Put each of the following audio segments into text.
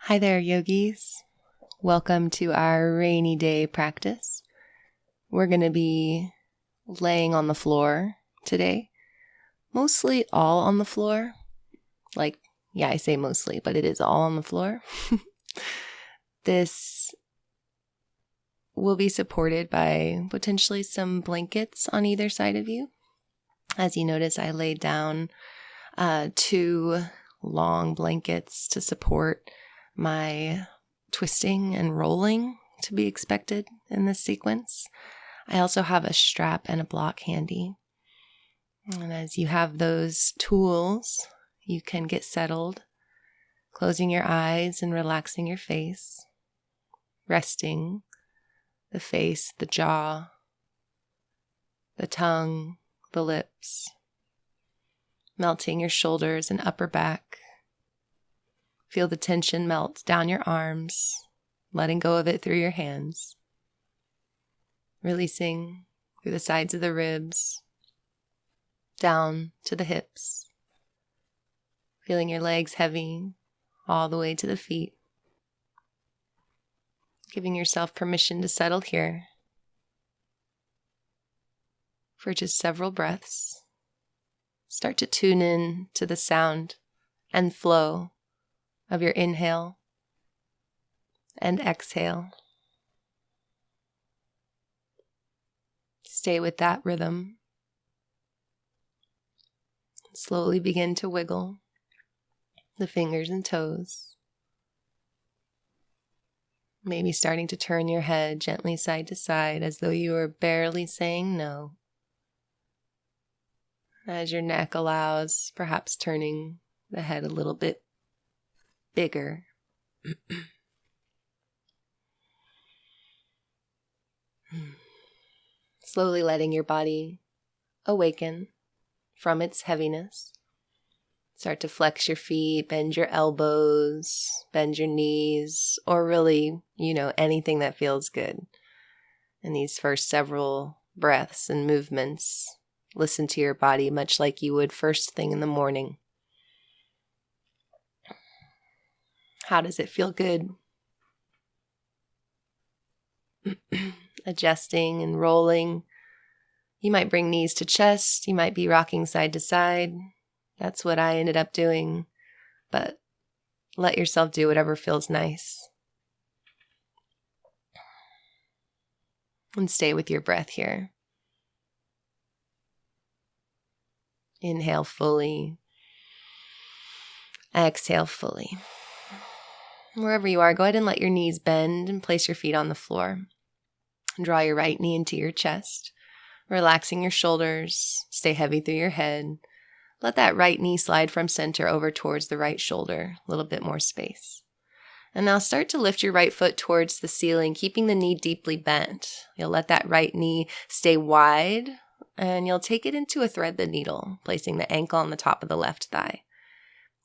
Hi there, yogis. Welcome to our rainy day practice. We're going to be laying on the floor today, mostly all on the floor. I say mostly, but it is all on the floor. This will be supported by potentially some blankets on either side of you. As you notice, I laid down 2 long blankets to support my twisting and rolling to be expected in this sequence. I also have a strap and a block handy. And as you have those tools, you can get settled, closing your eyes and relaxing your face, resting the face, the jaw, the tongue, the lips, melting your shoulders and upper back. Feel the tension melt down your arms, letting go of it through your hands, releasing through the sides of the ribs, down to the hips, feeling your legs heavy all the way to the feet, giving yourself permission to settle here for just several breaths. Start to tune in to the sound and flow of your inhale and exhale. Stay with that rhythm. Slowly begin to wiggle the fingers and toes. Maybe starting to turn your head gently side to side as though you were barely saying no. As your neck allows, perhaps turning the head a little bit bigger. Slowly letting your body awaken from its heaviness. Start to flex your feet, bend your elbows, bend your knees, or really, anything that feels good. In these first several breaths and movements, listen to your body much like you would first thing in the morning. How does it feel good? Adjusting and rolling. You might bring knees to chest. You might be rocking side to side. That's what I ended up doing. But let yourself do whatever feels nice. And stay with your breath here. Inhale fully. Exhale fully. Wherever you are, go ahead and let your knees bend and place your feet on the floor. Draw your right knee into your chest, relaxing your shoulders. Stay heavy through your head. Let that right knee slide from center over towards the right shoulder, a little bit more space. And now start to lift your right foot towards the ceiling, keeping the knee deeply bent. You'll let that right knee stay wide, and you'll take it into a thread the needle, placing the ankle on the top of the left thigh.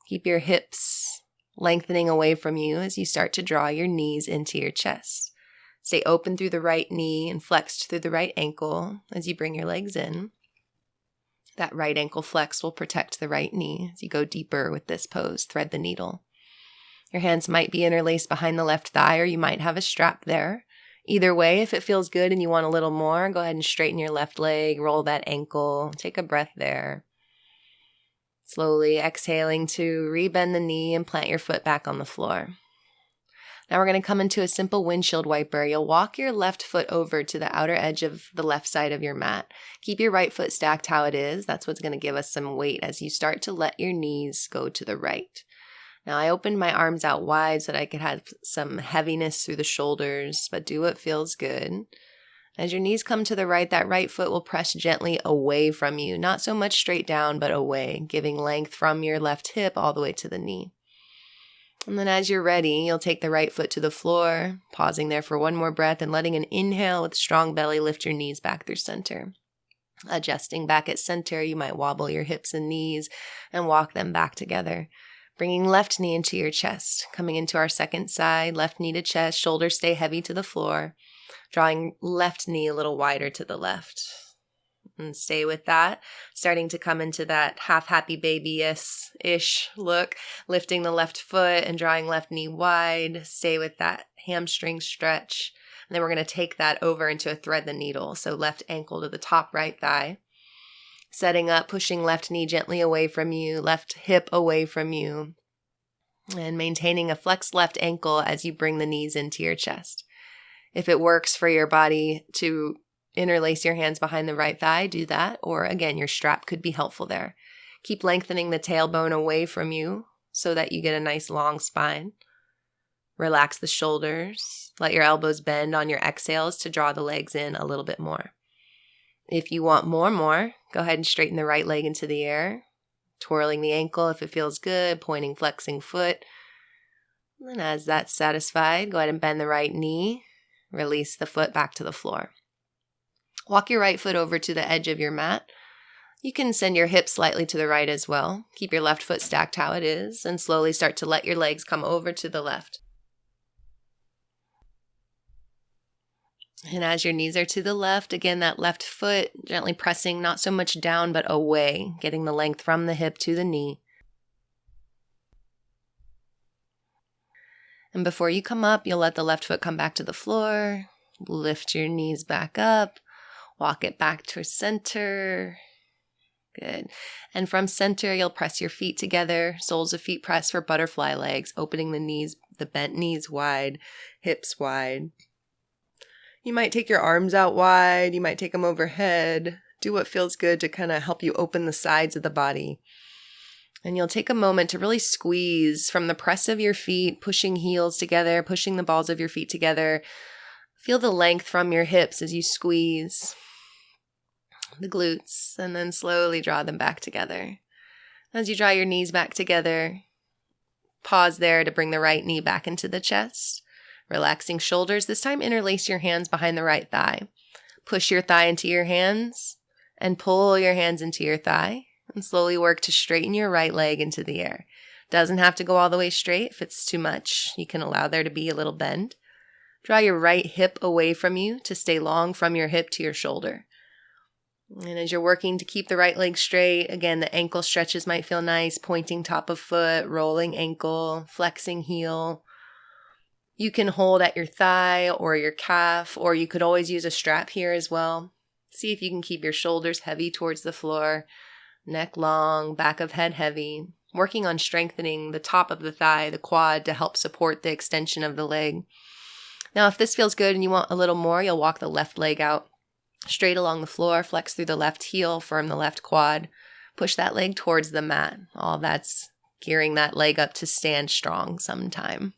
Keep your hips lengthening away from you as you start to draw your knees into your chest. Stay open through the right knee and flexed through the right ankle as you bring your legs in. That right ankle flex will protect the right knee as you go deeper with this pose, thread the needle. Your hands might be interlaced behind the left thigh, or you might have a strap there. Either way, if it feels good and you want a little more, go ahead and straighten your left leg, roll that ankle, take a breath there. Slowly exhaling to rebend the knee and plant your foot back on the floor. Now we're going to come into a simple windshield wiper. You'll walk your left foot over to the outer edge of the left side of your mat. Keep your right foot stacked how it is. That's what's going to give us some weight as you start to let your knees go to the right. Now I opened my arms out wide so that I could have some heaviness through the shoulders, but do what feels good. As your knees come to the right, that right foot will press gently away from you. Not so much straight down, but away, giving length from your left hip all the way to the knee. And then as you're ready, you'll take the right foot to the floor, pausing there for one more breath and letting an inhale with strong belly lift your knees back through center. Adjusting back at center, you might wobble your hips and knees and walk them back together. Bringing left knee into your chest, coming into our second side, left knee to chest, shoulders stay heavy to the floor. Drawing left knee a little wider to the left. And stay with that. Starting to come into that half happy baby-ish look. Lifting the left foot and drawing left knee wide. Stay with that hamstring stretch. And then we're going to take that over into a thread the needle. So left ankle to the top right thigh. Setting up, pushing left knee gently away from you, left hip away from you. And maintaining a flexed left ankle as you bring the knees into your chest. If it works for your body to interlace your hands behind the right thigh, do that. Or again, your strap could be helpful there. Keep lengthening the tailbone away from you so that you get a nice long spine. Relax the shoulders. Let your elbows bend on your exhales to draw the legs in a little bit more. If you want more, go ahead and straighten the right leg into the air. Twirling the ankle if it feels good, pointing, flexing foot. And then as that's satisfied, go ahead and bend the right knee. Release the foot back to the floor. Walk your right foot over to the edge of your mat. You can send your hips slightly to the right as well. Keep your left foot stacked how it is and slowly start to let your legs come over to the left. And as your knees are to the left, again, that left foot gently pressing not so much down but away, getting the length from the hip to the knee. And before you come up, you'll let the left foot come back to the floor. Lift your knees back up. Walk it back to center. Good. And from center, you'll press your feet together. Soles of feet press for butterfly legs, opening the knees, the bent knees wide, hips wide. You might take your arms out wide. You might take them overhead. Do what feels good to kind of help you open the sides of the body. And you'll take a moment to really squeeze from the press of your feet, pushing heels together, pushing the balls of your feet together. Feel the length from your hips as you squeeze the glutes, and then slowly draw them back together. As you draw your knees back together, pause there to bring the right knee back into the chest. Relaxing shoulders. This time, interlace your hands behind the right thigh. Push your thigh into your hands and pull your hands into your thigh. And slowly work to straighten your right leg into the air. Doesn't have to go all the way straight. If it's too much, you can allow there to be a little bend. Draw your right hip away from you to stay long from your hip to your shoulder. And as you're working to keep the right leg straight, again, the ankle stretches might feel nice. Pointing top of foot, rolling ankle, flexing heel. You can hold at your thigh or your calf, or you could always use a strap here as well. See if you can keep your shoulders heavy towards the floor. Neck long, back of head heavy, working on strengthening the top of the thigh, the quad, to help support the extension of the leg. Now, if this feels good and you want a little more, you'll walk the left leg out straight along the floor, flex through the left heel, firm the left quad, push that leg towards the mat. All that's gearing that leg up to stand strong sometime.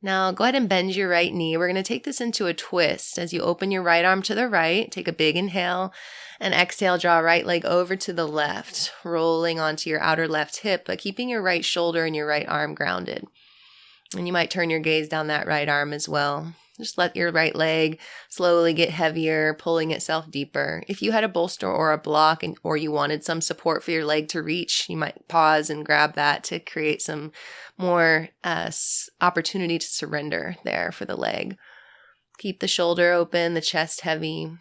Now, go ahead and bend your right knee. We're going to take this into a twist. As you open your right arm to the right, take a big inhale, and exhale, draw right leg over to the left, rolling onto your outer left hip, but keeping your right shoulder and your right arm grounded. And you might turn your gaze down that right arm as well. Just let your right leg slowly get heavier, pulling itself deeper. If you had a bolster or a block or you wanted some support for your leg to reach, you might pause and grab that to create some more opportunity to surrender there for the leg. Keep the shoulder open, the chest heavy.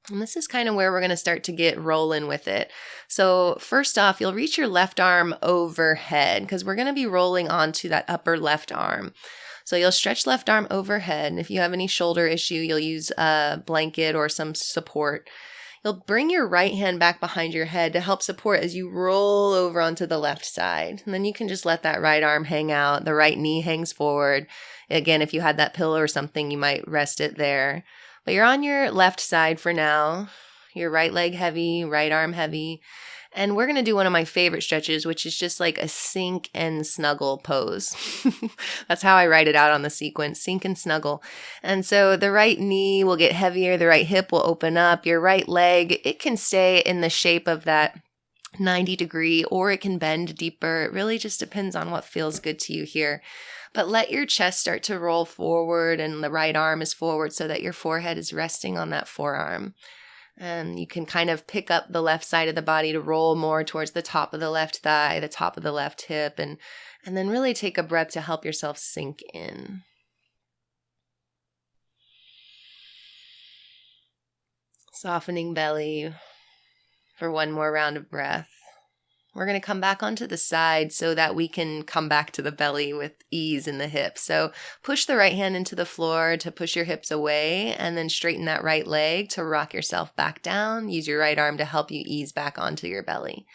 And this is kind of where we're going to start to get rolling with it. So first off, you'll reach your left arm overhead because we're going to be rolling onto that upper left arm. So you'll stretch left arm overhead. And if you have any shoulder issue, you'll use a blanket or some support. You'll bring your right hand back behind your head to help support as you roll over onto the left side. And then you can just let that right arm hang out. The right knee hangs forward. Again, if you had that pillow or something, you might rest it there. But you're on your left side for now. Your right leg heavy, right arm heavy. And we're going to do one of my favorite stretches, which is just like a sink and snuggle pose. That's how I write it out on the sequence, sink and snuggle. And so the right knee will get heavier. The right hip will open up. Your right leg, it can stay in the shape of that 90 degree, or it can bend deeper. It really just depends on what feels good to you here. But let your chest start to roll forward and the right arm is forward so that your forehead is resting on that forearm. And you can kind of pick up the left side of the body to roll more towards the top of the left thigh, the top of the left hip, and then really take a breath to help yourself sink in. Softening belly for one more round of breath. We're going to come back onto the side so that we can come back to the belly with ease in the hips. So push the right hand into the floor to push your hips away, and then straighten that right leg to rock yourself back down. Use your right arm to help you ease back onto your belly.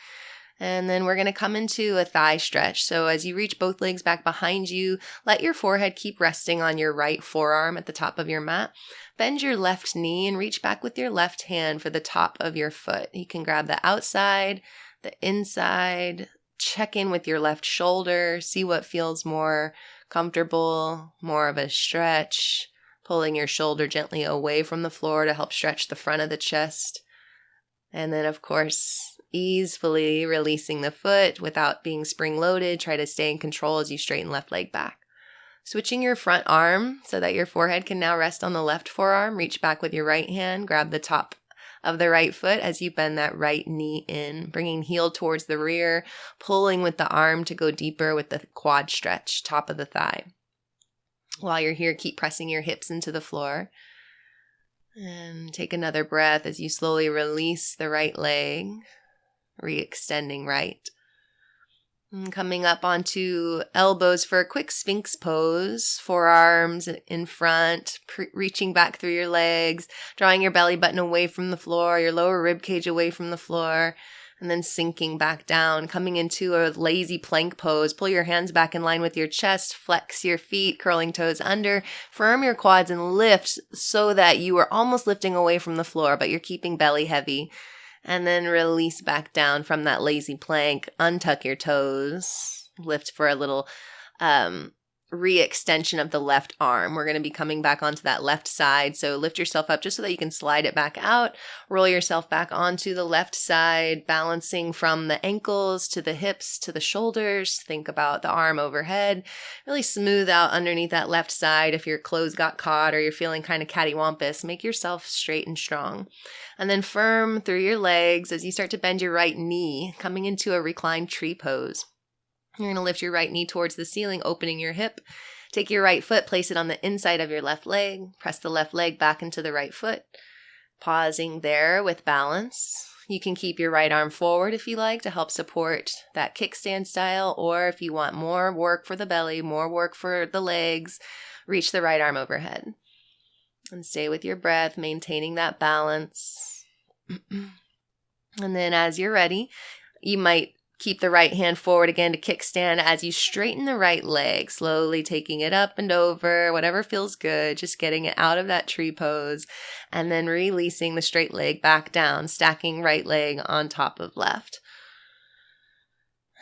And then we're going to come into a thigh stretch. So as you reach both legs back behind you, let your forehead keep resting on your right forearm at the top of your mat. Bend your left knee and reach back with your left hand for the top of your foot. You can grab the outside, the inside, check in with your left shoulder, see what feels more comfortable, more of a stretch, pulling your shoulder gently away from the floor to help stretch the front of the chest. And then, of course, easily releasing the foot without being spring-loaded. Try to stay in control as you straighten left leg back. Switching your front arm so that your forehead can now rest on the left forearm. Reach back with your right hand. Grab the top of the right foot as you bend that right knee in, bringing heel towards the rear, pulling with the arm to go deeper with the quad stretch, top of the thigh. While you're here, keep pressing your hips into the floor. And take another breath as you slowly release the right leg, re-extending right. And coming up onto elbows for a quick Sphinx pose, forearms in front, reaching back through your legs, drawing your belly button away from the floor, your lower rib cage away from the floor, and then sinking back down, coming into a lazy plank pose. Pull your hands back in line with your chest, flex your feet, curling toes under, firm your quads and lift so that you are almost lifting away from the floor, but you're keeping belly heavy. And then release back down from that lazy plank. Untuck your toes. Lift for a little re-extension of the left arm. We're going to be coming back onto that left side. So lift yourself up just so that you can slide it back out. Roll yourself back onto the left side, balancing from the ankles to the hips to the shoulders. Think about the arm overhead. Really smooth out underneath that left side. If your clothes got caught or you're feeling kind of cattywampus, make yourself straight and strong. And then firm through your legs as you start to bend your right knee, coming into a reclined tree pose. You're going to lift your right knee towards the ceiling, opening your hip. Take your right foot, place it on the inside of your left leg. Press the left leg back into the right foot. Pausing there with balance. You can keep your right arm forward if you like to help support that kickstand style, or if you want more work for the belly, more work for the legs, reach the right arm overhead. And stay with your breath, maintaining that balance. And then as you're ready, you might keep the right hand forward again to kickstand as you straighten the right leg, slowly taking it up and over, whatever feels good, just getting it out of that tree pose, and then releasing the straight leg back down, stacking right leg on top of left.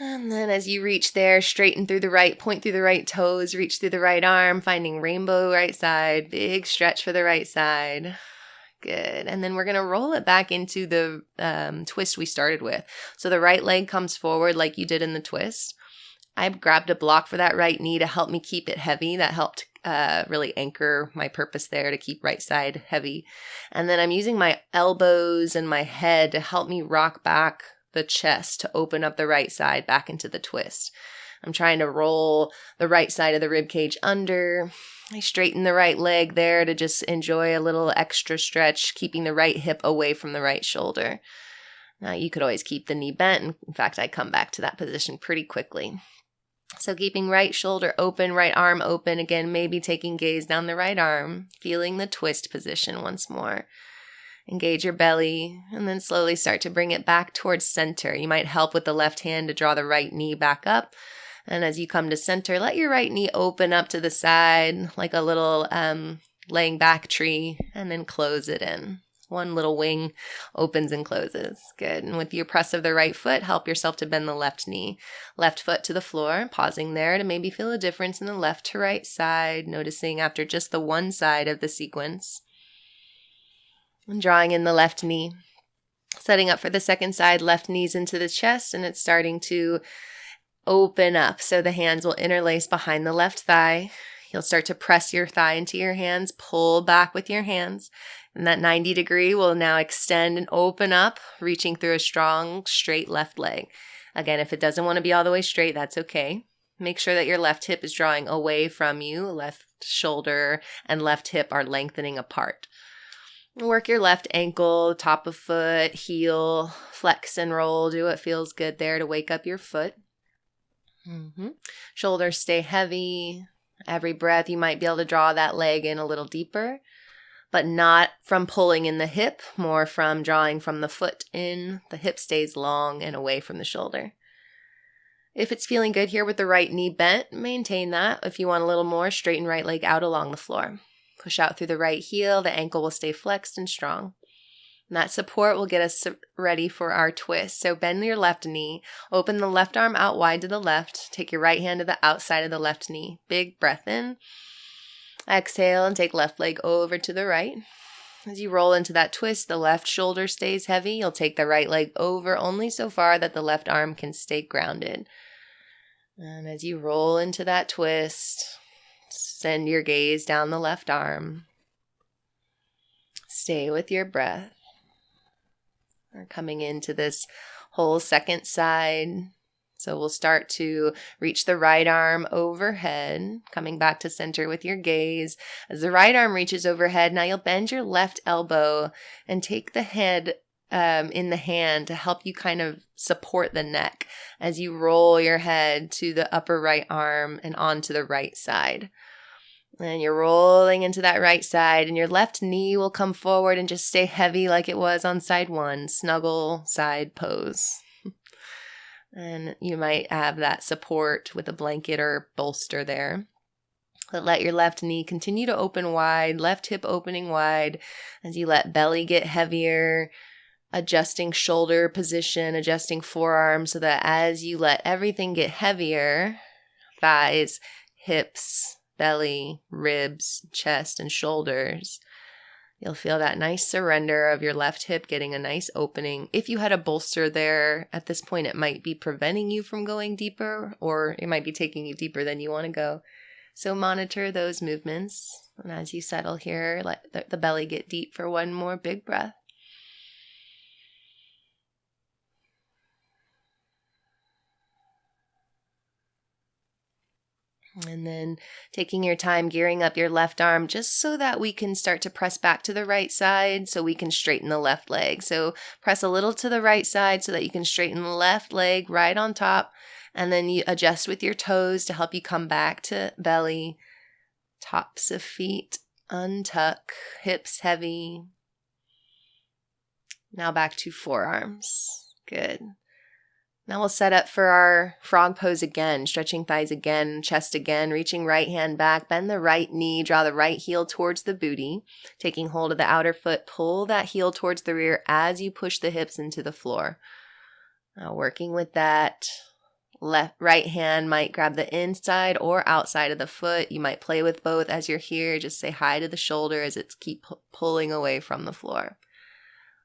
And then as you reach there, straighten through the right, point through the right toes, reach through the right arm, finding rainbow right side, big stretch for the right side. Good. And then we're going to roll it back into the twist we started with. So the right leg comes forward like you did in the twist. I grabbed a block for that right knee to help me keep it heavy. That helped really anchor my purpose there to keep right side heavy. And then I'm using my elbows and my head to help me rock back the chest to open up the right side back into the twist. I'm trying to roll the right side of the rib cage under. I straighten the right leg there to just enjoy a little extra stretch, keeping the right hip away from the right shoulder. Now you could always keep the knee bent. In fact, I come back to that position pretty quickly. So keeping right shoulder open, right arm open. Again, maybe taking gaze down the right arm, feeling the twist position once more. Engage your belly, and then slowly start to bring it back towards center. You might help with the left hand to draw the right knee back up. And as you come to center, let your right knee open up to the side like a little laying back tree, and then close it in. One little wing opens and closes. Good. And with your press of the right foot, help yourself to bend the left knee. Left foot to the floor, pausing there to maybe feel a difference in the left to right side, noticing after just the one side of the sequence. And drawing in the left knee. Setting up for the second side, left knees into the chest, and it's starting to open up. So the hands will interlace behind the left thigh. You'll start to press your thigh into your hands, pull back with your hands. And that 90 degree will now extend and open up, reaching through a strong, straight left leg. Again, if it doesn't want to be all the way straight, that's okay. Make sure that your left hip is drawing away from you. Left shoulder and left hip are lengthening apart. Work your left ankle, top of foot, heel, flex and roll. Do what feels good there to wake up your foot. Shoulders stay heavy. Every breath, you might be able to draw that leg in a little deeper, but not from pulling in the hip, more from drawing from the foot in. The hip stays long and away from the shoulder. If it's feeling good here with the right knee bent, maintain that. If you want a little more, straighten right leg out along the floor. Push out through the right heel. The ankle will stay flexed and strong. And that support will get us ready for our twist. So bend your left knee. Open the left arm out wide to the left. Take your right hand to the outside of the left knee. Big breath in. Exhale and take left leg over to the right. As you roll into that twist, the left shoulder stays heavy. You'll take the right leg over only so far that the left arm can stay grounded. And as you roll into that twist, send your gaze down the left arm. Stay with your breath. We're coming into this whole second side. So we'll start to reach the right arm overhead, coming back to center with your gaze. As the right arm reaches overhead, now you'll bend your left elbow and take the head in the hand to help you kind of support the neck as you roll your head to the upper right arm and onto the right side. And you're rolling into that right side, and your left knee will come forward and just stay heavy like it was on side one. Snuggle side pose. And you might have that support with a blanket or bolster there. But let your left knee continue to open wide, left hip opening wide as you let belly get heavier, adjusting shoulder position, adjusting forearms so that as you let everything get heavier, thighs, hips, belly, ribs, chest, and shoulders, you'll feel that nice surrender of your left hip getting a nice opening. If you had a bolster there, at this point it might be preventing you from going deeper, or it might be taking you deeper than you want to go. So monitor those movements. And as you settle here, let the belly get deep for one more big breath. And then taking your time, gearing up your left arm just so that we can start to press back to the right side so we can straighten the left leg. So press a little to the right side so that you can straighten the left leg right on top. And then you adjust with your toes to help you come back to belly, tops of feet, untuck, hips heavy. Now back to forearms. Good. Now we'll set up for our frog pose again, stretching thighs again, chest again, reaching right hand back, bend the right knee, draw the right heel towards the booty, taking hold of the outer foot, pull that heel towards the rear as you push the hips into the floor. Now working with that, right hand might grab the inside or outside of the foot. You might play with both as you're here. Just say hi to the shoulder as it's keep pulling away from the floor.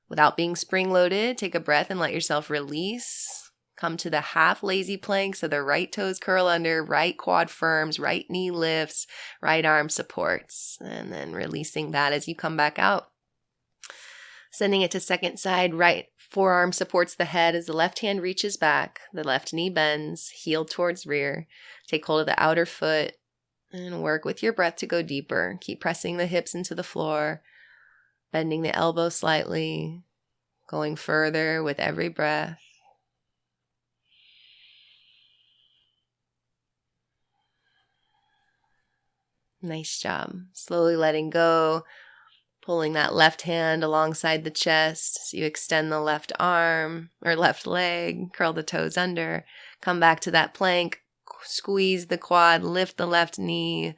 Without being spring-loaded, take a breath and let yourself release. Come to the half lazy plank so the right toes curl under, right quad firms, right knee lifts, right arm supports. And then releasing that as you come back out. Sending it to second side, right forearm supports the head as the left hand reaches back. The left knee bends, heel towards rear. Take hold of the outer foot and work with your breath to go deeper. Keep pressing the hips into the floor, bending the elbow slightly, going further with every breath. Nice job. Slowly letting go, pulling that left hand alongside the chest. So you extend the left arm or left leg, curl the toes under, come back to that plank, squeeze the quad, lift the left knee,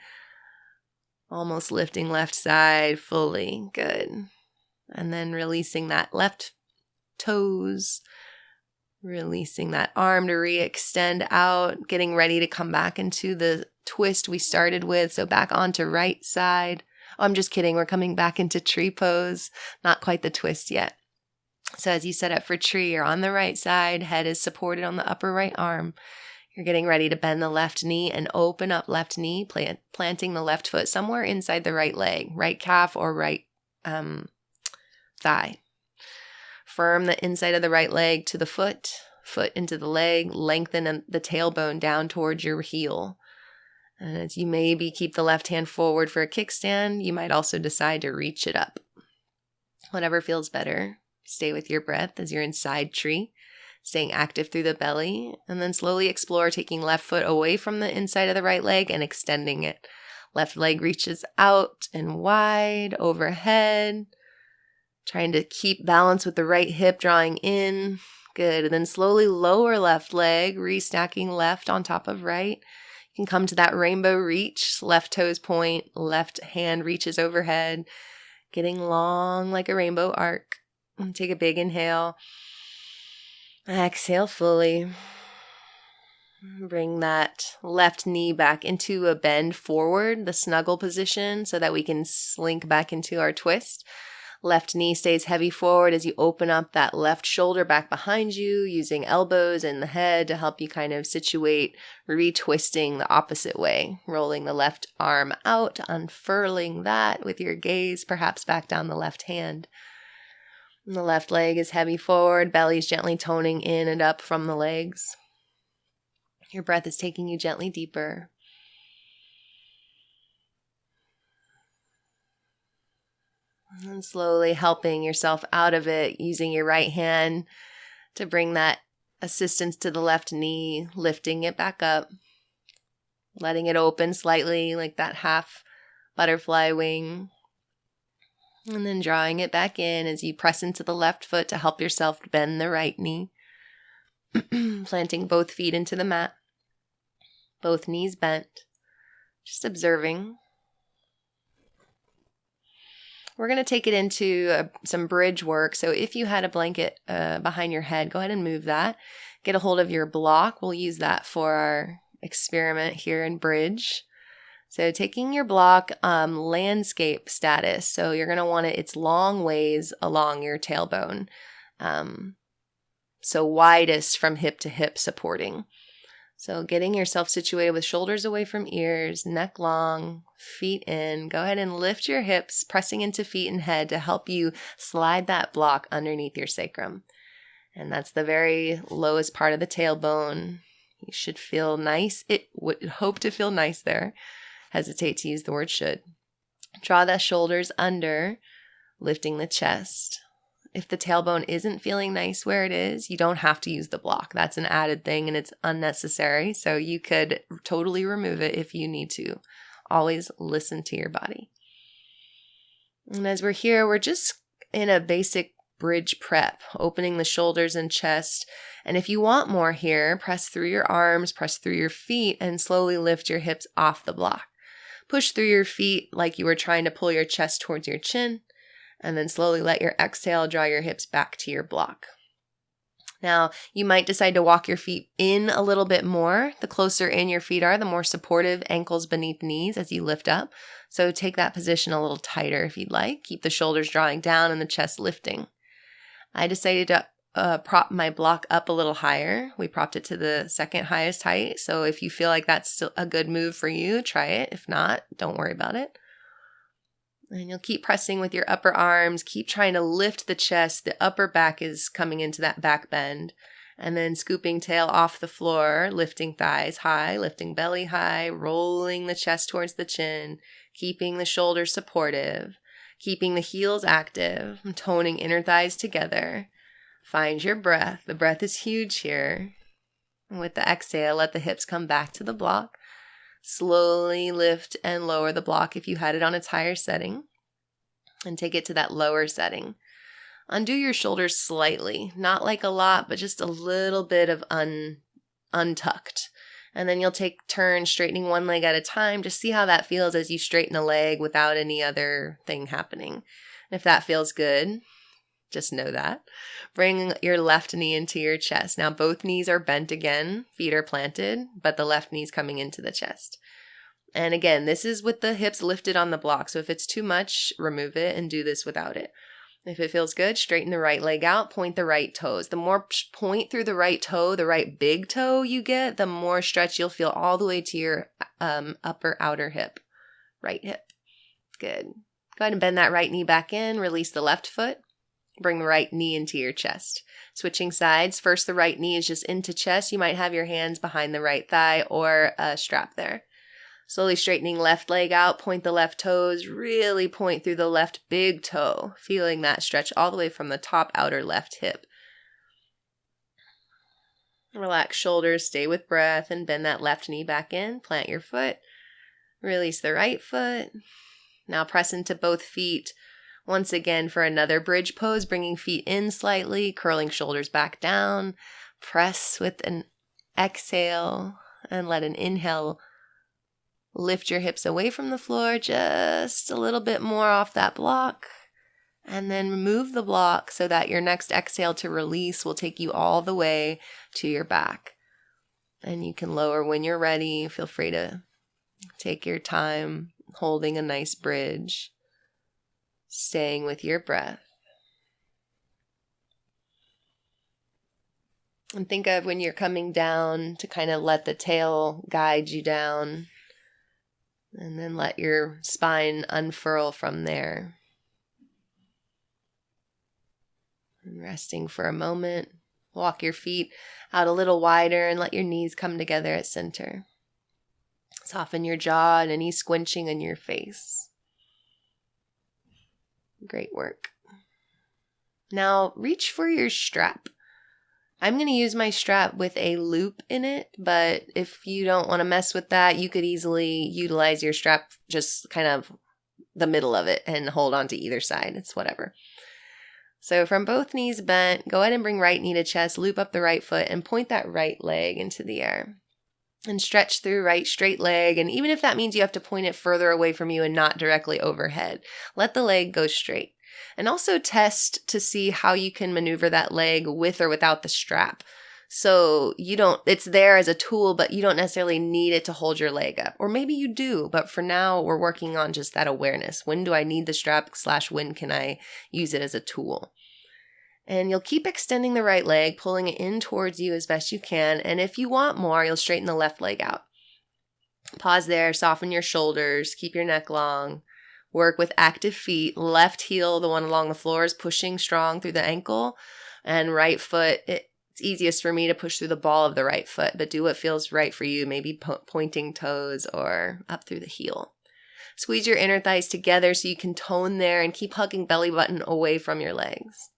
almost lifting left side fully. Good. And then releasing that left toes, releasing that arm to re-extend out, getting ready to come back into the twist we started with. So back onto right side. Oh, I'm just kidding. We're coming back into tree pose. Not quite the twist yet. So as you set up for tree, you're on the right side. Head is supported on the upper right arm. You're getting ready to bend the left knee and open up left knee, planting the left foot somewhere inside the right leg, right calf or right thigh. Firm the inside of the right leg to the foot into the leg, lengthen the tailbone down towards your heel. And as you maybe keep the left hand forward for a kickstand, you might also decide to reach it up. Whatever feels better. Stay with your breath as you're in side tree, staying active through the belly, and then slowly explore taking left foot away from the inside of the right leg and extending it. Left leg reaches out and wide overhead, trying to keep balance with the right hip drawing in. Good. And then slowly lower left leg, restacking left on top of right. You can come to that rainbow reach. Left toes point, left hand reaches overhead, getting long like a rainbow arc. And take a big inhale. Exhale fully. Bring that left knee back into a bend forward, the snuggle position, so that we can slink back into our twist. Left knee stays heavy forward as you open up that left shoulder back behind you, using elbows and the head to help you kind of situate, retwisting the opposite way, rolling the left arm out, unfurling that with your gaze, perhaps back down the left hand. And the left leg is heavy forward, belly's gently toning in and up from the legs. Your breath is taking you gently deeper. And slowly helping yourself out of it, using your right hand to bring that assistance to the left knee, lifting it back up, letting it open slightly like that half butterfly wing. And then drawing it back in as you press into the left foot to help yourself bend the right knee. Planting both feet into the mat. Both knees bent. Just observing. We're going to take it into some bridge work. So if you had a blanket behind your head, go ahead and move that. Get a hold of your block. We'll use that for our experiment here in bridge. So taking your block landscape status. So you're going to want its long ways along your tailbone. So widest from hip to hip supporting. So getting yourself situated with shoulders away from ears, neck long, feet in. Go ahead and lift your hips, pressing into feet and head to help you slide that block underneath your sacrum. And that's the very lowest part of the tailbone. You should feel nice. It would hope to feel nice there. Hesitate to use the word should. Draw the shoulders under, lifting the chest. If the tailbone isn't feeling nice where it is, you don't have to use the block. That's an added thing and it's unnecessary. So you could totally remove it if you need to. Always listen to your body. And as we're here, we're just in a basic bridge prep, opening the shoulders and chest. And if you want more here, press through your arms, press through your feet, and slowly lift your hips off the block. Push through your feet like you were trying to pull your chest towards your chin. And then slowly let your exhale draw your hips back to your block. Now, you might decide to walk your feet in a little bit more. The closer in your feet are, the more supportive ankles beneath knees as you lift up. So take that position a little tighter if you'd like. Keep the shoulders drawing down and the chest lifting. I decided to prop my block up a little higher. We propped it to the second highest height. So if you feel like that's still a good move for you, try it. If not, don't worry about it. And you'll keep pressing with your upper arms. Keep trying to lift the chest. The upper back is coming into that back bend. And then scooping tail off the floor, lifting thighs high, lifting belly high, rolling the chest towards the chin, keeping the shoulders supportive, keeping the heels active, toning inner thighs together. Find your breath. The breath is huge here. And with the exhale, let the hips come back to the block. Slowly lift and lower the block if you had it on its higher setting, and take it to that lower setting. Undo your shoulders slightly, not like a lot, but just a little bit of untucked. And then you'll take turns straightening one leg at a time. Just see how that feels as you straighten a leg without any other thing happening. And if that feels good, just know that. Bring your left knee into your chest. Now both knees are bent again, feet are planted, but the left knee's coming into the chest. And again, this is with the hips lifted on the block. So if it's too much, remove it and do this without it. If it feels good, straighten the right leg out, point the right toes. The more point through the right toe, the right big toe you get, the more stretch you'll feel all the way to your upper outer hip, right hip. Good. Go ahead and bend that right knee back in, release the left foot. Bring the right knee into your chest. Switching sides. First, the right knee is just into chest. You might have your hands behind the right thigh or a strap there. Slowly straightening left leg out, point the left toes, really point through the left big toe, feeling that stretch all the way from the top outer left hip. Relax shoulders, stay with breath, and bend that left knee back in. Plant your foot. Release the right foot. Now press into both feet. Once again for another bridge pose, bringing feet in slightly, curling shoulders back down. Press with an exhale and let an inhale lift your hips away from the floor just a little bit more off that block. And then remove the block so that your next exhale to release will take you all the way to your back. And you can lower when you're ready. Feel free to take your time holding a nice bridge, staying with your breath. And think of when you're coming down to kind of let the tail guide you down. And then let your spine unfurl from there. And resting for a moment. Walk your feet out a little wider and let your knees come together at center. Soften your jaw and any squinching in your face. Great work. Now reach for your strap. I'm going to use my strap with a loop in it, but if you don't want to mess with that, you could easily utilize your strap just kind of the middle of it and hold on to either side. It's whatever. So from both knees bent, go ahead and bring right knee to chest, loop up the right foot, and point that right leg into the air. And stretch through right straight leg, and even if that means you have to point it further away from you and not directly overhead, let the leg go straight. And also test to see how you can maneuver that leg with or without the strap. So it's there as a tool, but you don't necessarily need it to hold your leg up. Or maybe you do, but for now we're working on just that awareness. When do I need the strap / when can I use it as a tool? And you'll keep extending the right leg, pulling it in towards you as best you can. And if you want more, you'll straighten the left leg out. Pause there, soften your shoulders, keep your neck long. Work with active feet. Left heel, the one along the floor, is pushing strong through the ankle. And right foot, it's easiest for me to push through the ball of the right foot, but do what feels right for you, maybe pointing toes or up through the heel. Squeeze your inner thighs together so you can tone there and keep hugging belly button away from your legs.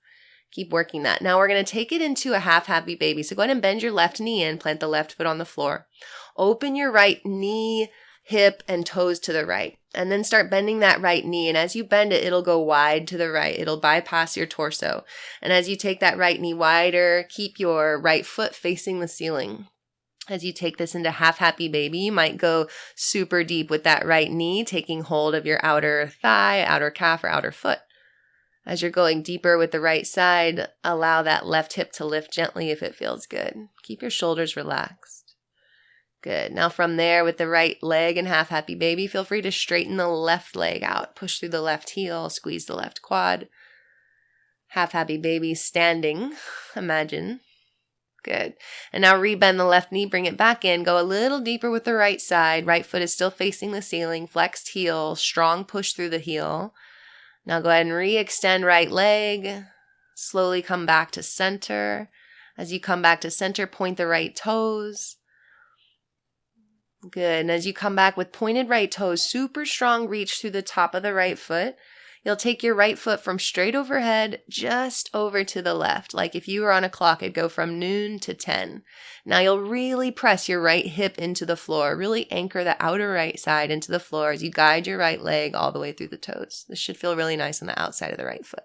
Keep working that. Now we're going to take it into a half happy baby. So go ahead and bend your left knee in, plant the left foot on the floor. Open your right knee, hip, and toes to the right. And then start bending that right knee. And as you bend it, it'll go wide to the right. It'll bypass your torso. And as you take that right knee wider, keep your right foot facing the ceiling. As you take this into half happy baby, you might go super deep with that right knee, taking hold of your outer thigh, outer calf, or outer foot. As you're going deeper with the right side, allow that left hip to lift gently if it feels good. Keep your shoulders relaxed. Good. Now from there, with the right leg and half happy baby, feel free to straighten the left leg out. Push through the left heel, squeeze the left quad. Half happy baby standing, imagine. Good. And now rebend the left knee, bring it back in. Go a little deeper with the right side. Right foot is still facing the ceiling. Flexed heel, strong push through the heel. Now go ahead and re-extend right leg. Slowly come back to center. As you come back to center, point the right toes. Good. And as you come back with pointed right toes, super strong reach through the top of the right foot. You'll take your right foot from straight overhead just over to the left. Like if you were on a clock, it'd go from noon to 10. Now you'll really press your right hip into the floor. Really anchor the outer right side into the floor as you guide your right leg all the way through the toes. This should feel really nice on the outside of the right foot.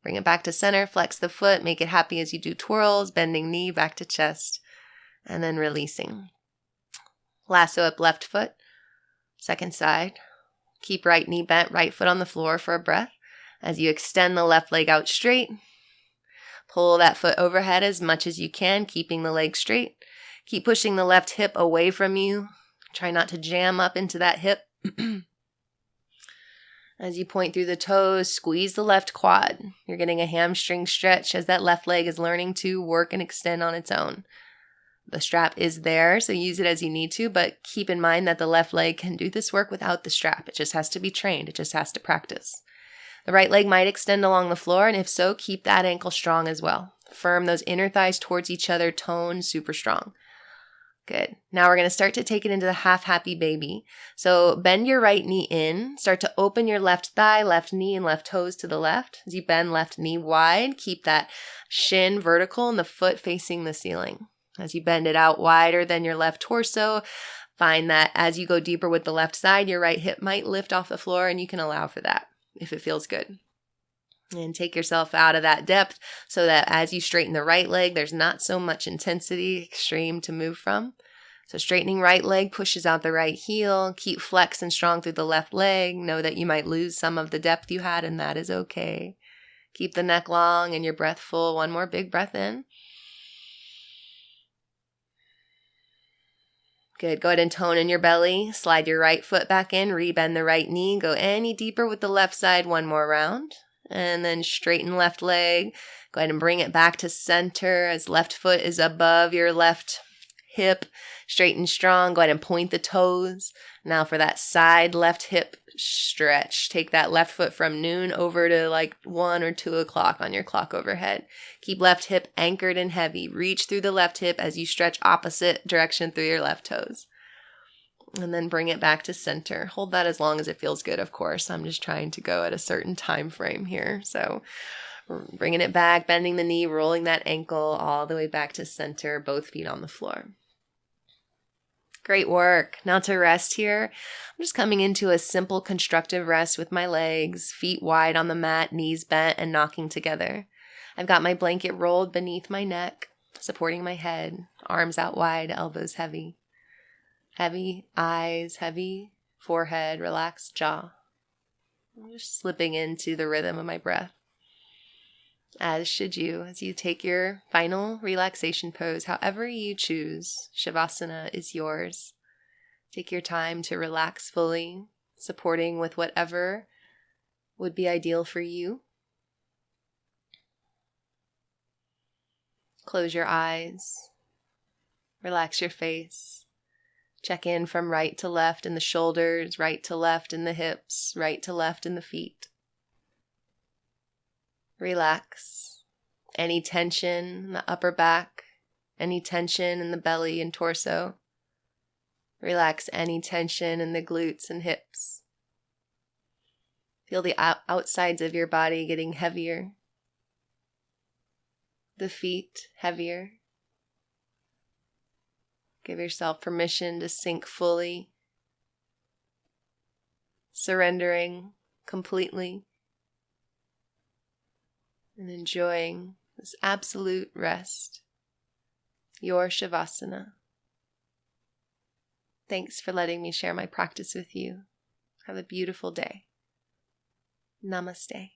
Bring it back to center, flex the foot, make it happy as you do twirls, bending knee back to chest, and then releasing. Lasso up left foot, second side. Keep right knee bent, right foot on the floor for a breath. As you extend the left leg out straight, pull that foot overhead as much as you can, keeping the leg straight. Keep pushing the left hip away from you. Try not to jam up into that hip. As you point through the toes, squeeze the left quad. You're getting a hamstring stretch as that left leg is learning to work and extend on its own. The strap is there, so use it as you need to, but keep in mind that the left leg can do this work without the strap. It just has to be trained. It just has to practice. The right leg might extend along the floor, and if so, keep that ankle strong as well. Firm those inner thighs towards each other, tone super strong. Good. Now we're going to start to take it into the half happy baby. So bend your right knee in. Start to open your left thigh, left knee, and left toes to the left. As you bend left knee wide, keep that shin vertical and the foot facing the ceiling. As you bend it out wider than your left torso, find that as you go deeper with the left side, your right hip might lift off the floor, and you can allow for that if it feels good. And take yourself out of that depth so that as you straighten the right leg, there's not so much intensity, extreme to move from. So straightening right leg pushes out the right heel. Keep flex and strong through the left leg. Know that you might lose some of the depth you had, and that is okay. Keep the neck long and your breath full. One more big breath in. Good. Go ahead and tone in your belly. Slide your right foot back in. Rebend the right knee. Go any deeper with the left side. One more round. And then straighten left leg. Go ahead and bring it back to center as left foot is above your left hip. Straighten strong. Go ahead and point the toes. Now for that side left hip stretch. Take that left foot from noon over to like 1 or 2 o'clock on your clock overhead. Keep left hip anchored and heavy. Reach through the left hip as you stretch opposite direction through your left toes. And then bring it back to center. Hold that as long as it feels good, of course. I'm just trying to go at a certain time frame here. So bringing it back, bending the knee, rolling that ankle all the way back to center, both feet on the floor. Great work. Now to rest here, I'm just coming into a simple constructive rest with my legs, feet wide on the mat, knees bent and knocking together. I've got my blanket rolled beneath my neck, supporting my head, arms out wide, elbows heavy. Heavy eyes, heavy forehead, relaxed jaw. I'm just slipping into the rhythm of my breath. As should you, as you take your final relaxation pose, however you choose, Shavasana is yours. Take your time to relax fully, supporting with whatever would be ideal for you. Close your eyes. Relax your face. Check in from right to left in the shoulders, right to left in the hips, right to left in the feet. Relax. Any tension in the upper back, any tension in the belly and torso. Relax any tension in the glutes and hips. Feel the outsides of your body getting heavier. The feet heavier. Give yourself permission to sink fully, surrendering completely, and enjoying this absolute rest. Your Shavasana. Thanks for letting me share my practice with you. Have a beautiful day. Namaste.